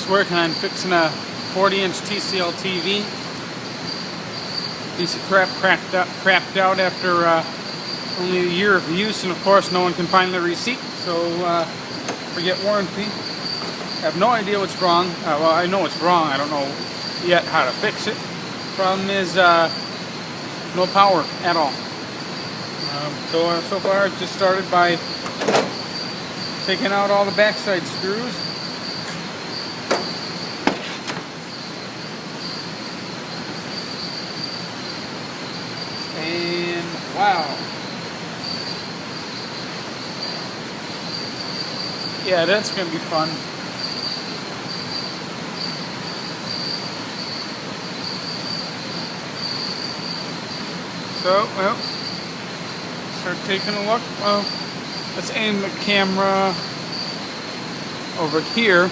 just working on fixing a 40-inch TCL TV. Piece of crap crapped out after only a year of use, and of course no one can find the receipt, so forget warranty. I have no idea what's wrong. Well, I know what's wrong, I don't know yet how to fix it. Problem is no power at all. So far I've just started by taking out all the backside screws. And wow. Yeah, that's going to be fun. So, well, start taking a look. Well, let's aim the camera over here.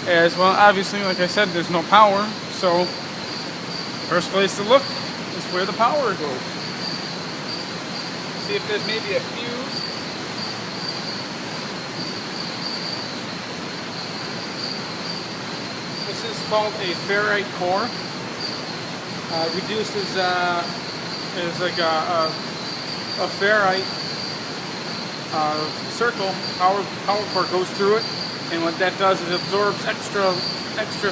As well, obviously, like I said, there's no power. So, first place to look is where the power goes. See if there's maybe a fuse. This is called a ferrite core. Reduced is like a ferrite circle. Power core goes through it, and what that does is absorbs extra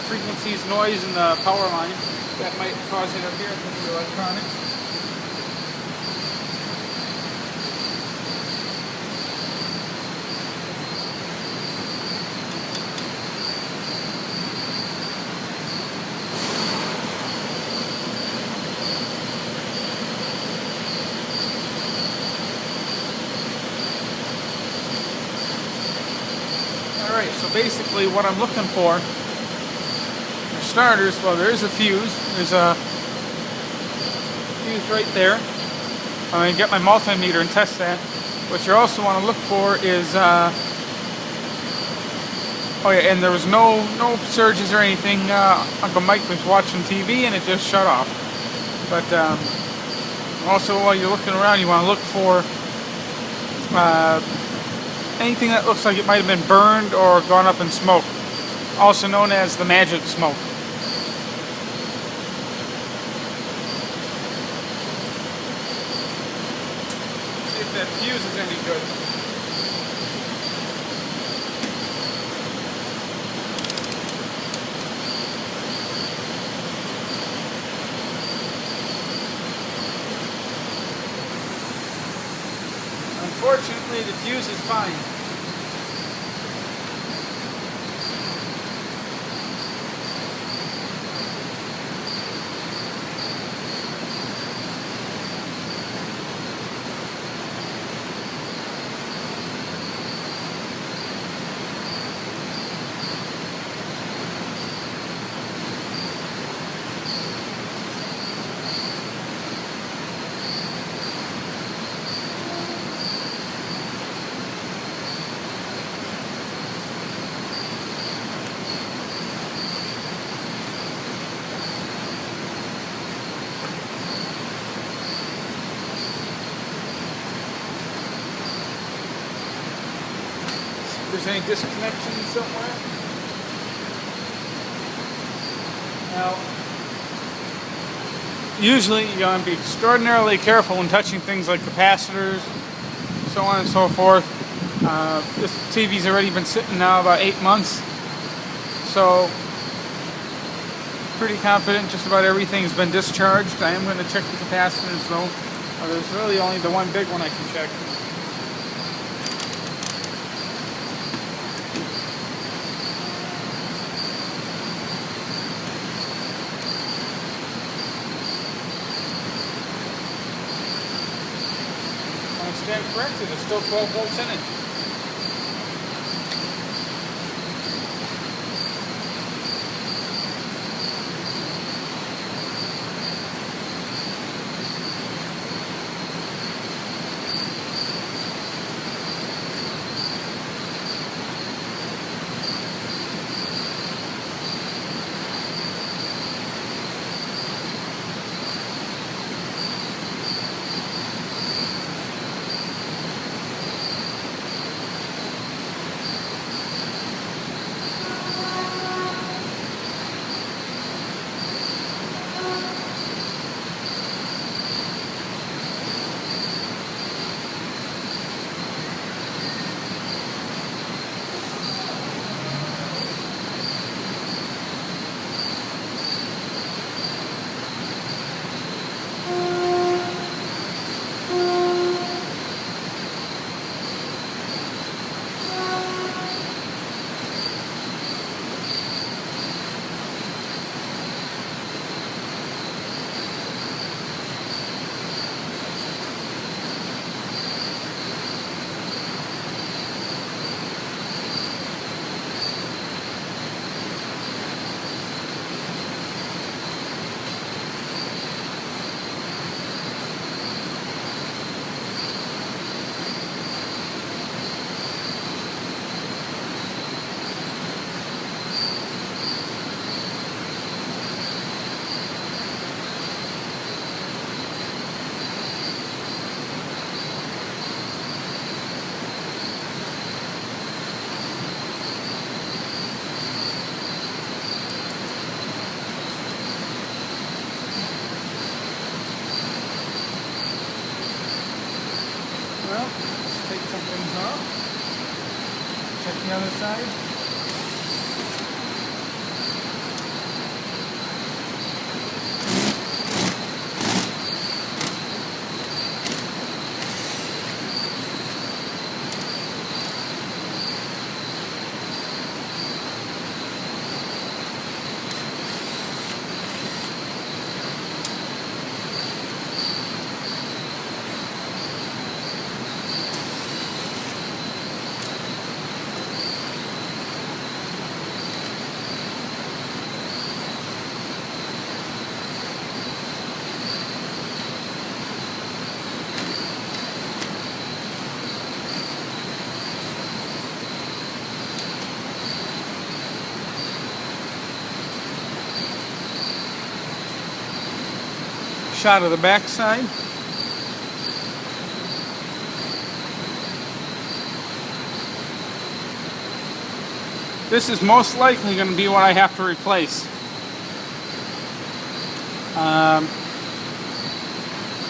frequencies, noise in the power line that might cause interference with the electronics. Alright, so basically what I'm looking for starters, well, there is a fuse. There's a fuse right there. I'm going to get my multimeter and test that. What you also want to look for is oh yeah, and there was no surges or anything. Uncle Mike was watching TV and it just shut off. But also while you're looking around, you want to look for anything that looks like it might have been burned or gone up in smoke, also known as the magic smoke. See if that fuse is any good. Unfortunately, the fuse is fine. If there's any disconnection somewhere. Now, usually you want to be extraordinarily careful when touching things like capacitors, so on and so forth. This TV's already been sitting now about 8 months, so pretty confident just about everything's been discharged. I am going to check the capacitors though. There's really only the one big one I can check. Stand corrected, there's still 12 volts in it. Check the other side. Shot of the back side. This is most likely going to be what I have to replace.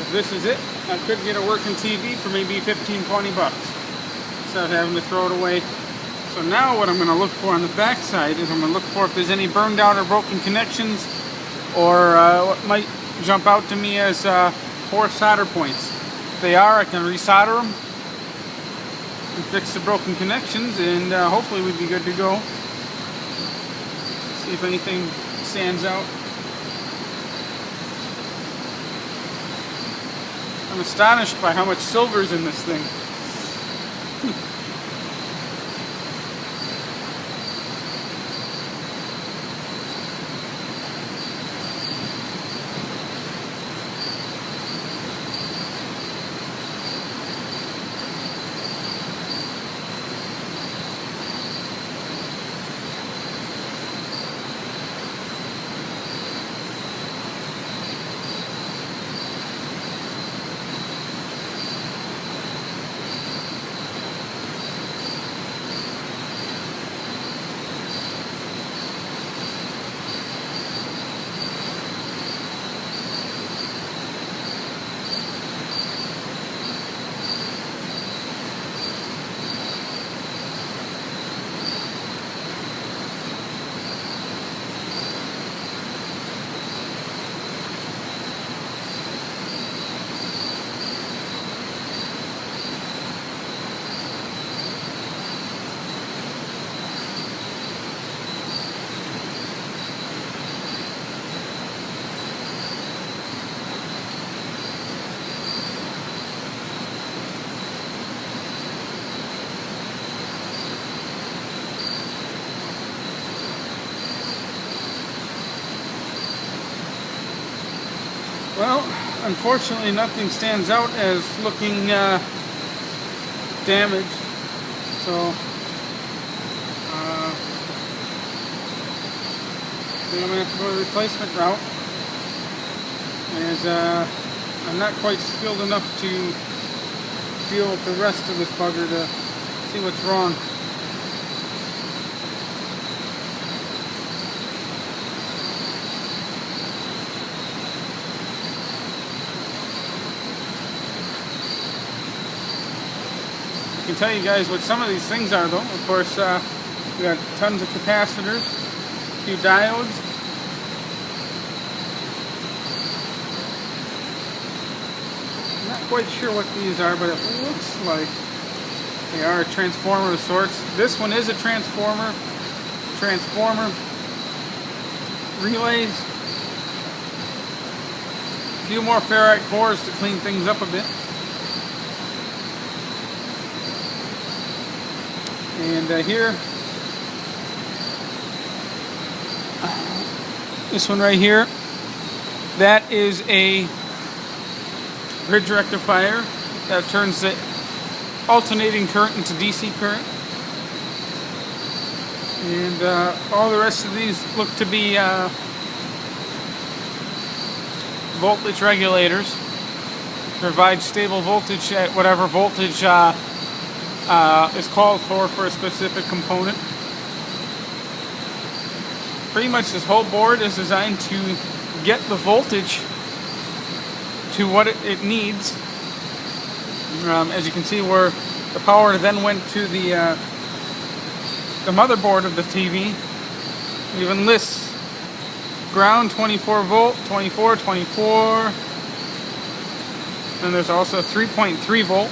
If this is it, I could get a working TV for maybe 15-20 bucks instead of having to throw it away. So now what I'm going to look for on the back side is I'm going to look for if there's any burned out or broken connections, or what might jump out to me as poor solder points. If they are, I can resolder them and fix the broken connections, and hopefully we'd be good to go. See if anything stands out. I'm astonished by how much silver's in this thing. Well, unfortunately nothing stands out as looking damaged, so I think I'm going to have to go the replacement route, as I'm not quite skilled enough to deal with the rest of this bugger to see what's wrong. I can tell you guys what some of these things are, though. Of course, we got tons of capacitors, a few diodes, I'm not quite sure what these are, but it looks like they are a transformer of sorts. This one is a transformer. Relays. A few more ferrite cores to clean things up a bit. And here, this one right here, that is a bridge rectifier that turns the alternating current into DC current. And all the rest of these look to be voltage regulators. Provide stable voltage at whatever voltage is called for a specific component. Pretty much this whole board is designed to get the voltage to what it needs. As you can see, where the power then went to the the motherboard of the TV. It even lists ground 24 volt, 24, 24. And there's also 3.3 volt.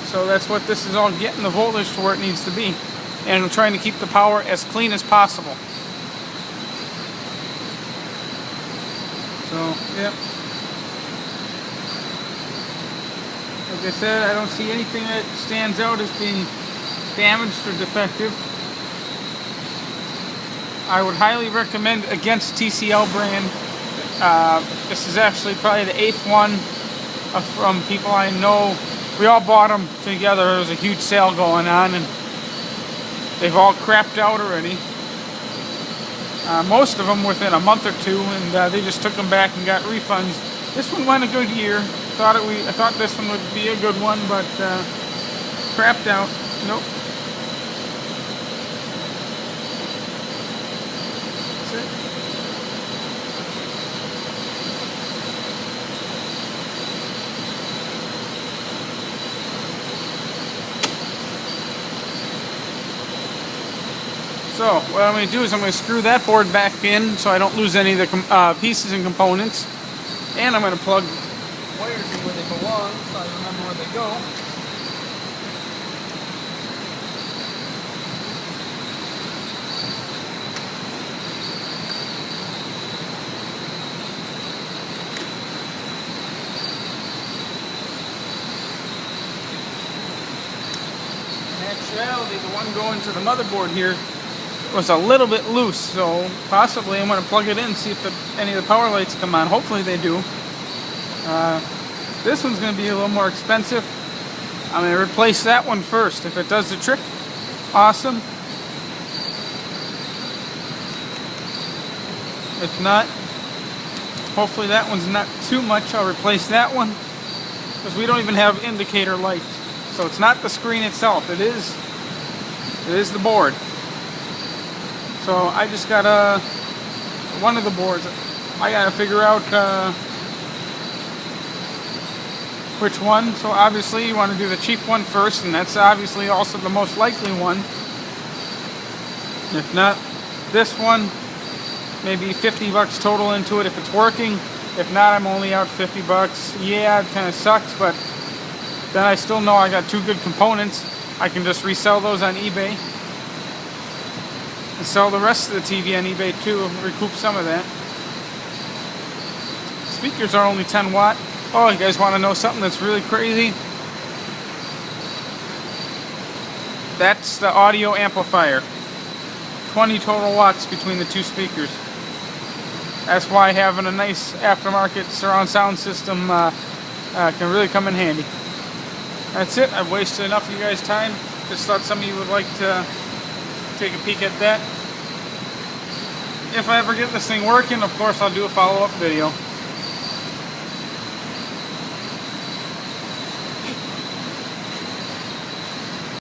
So that's what this is all getting the voltage to where it needs to be. And I'm trying to keep the power as clean as possible. So, yeah. Like I said, I don't see anything that stands out as being damaged or defective. I would highly recommend against TCL brand. This is actually probably the 8th one from people I know. We all bought them together. There was a huge sale going on, and they've all crapped out already. Most of them within a month or two, and they just took them back and got refunds. This one went a good year. I thought this one would be a good one, but crapped out. Nope. That's it. So what I'm going to do is I'm going to screw that board back in so I don't lose any of the pieces and components. And I'm going to plug wires in where they belong so I remember where they go. In actuality, the one going to the motherboard here was a little bit loose, so possibly I'm going to plug it in and see if any of the power lights come on. Hopefully they do. This one's going to be a little more expensive. I'm going to replace that one first. If it does the trick, awesome. If not, hopefully that one's not too much. I'll replace that one because we don't even have indicator lights. So it's not the screen itself. It is the board. So I just got one of the boards. I gotta figure out which one. So obviously you want to do the cheap one first, and that's obviously also the most likely one. If not, this one, maybe 50 bucks total into it if it's working. If not, I'm only out 50 bucks. Yeah, it kind of sucks, but then I still know I got two good components. I can just resell those on eBay. And sell the rest of the TV on eBay too, recoup some of that. Speakers are only 10 watt. Oh, you guys want to know something that's really crazy? That's the audio amplifier. 20 total watts between the two speakers. That's why having a nice aftermarket surround sound system can really come in handy. That's it. I've wasted enough of you guys' time. Just thought some of you would like to take a peek at that. If I ever get this thing working, of course I'll do a follow-up video.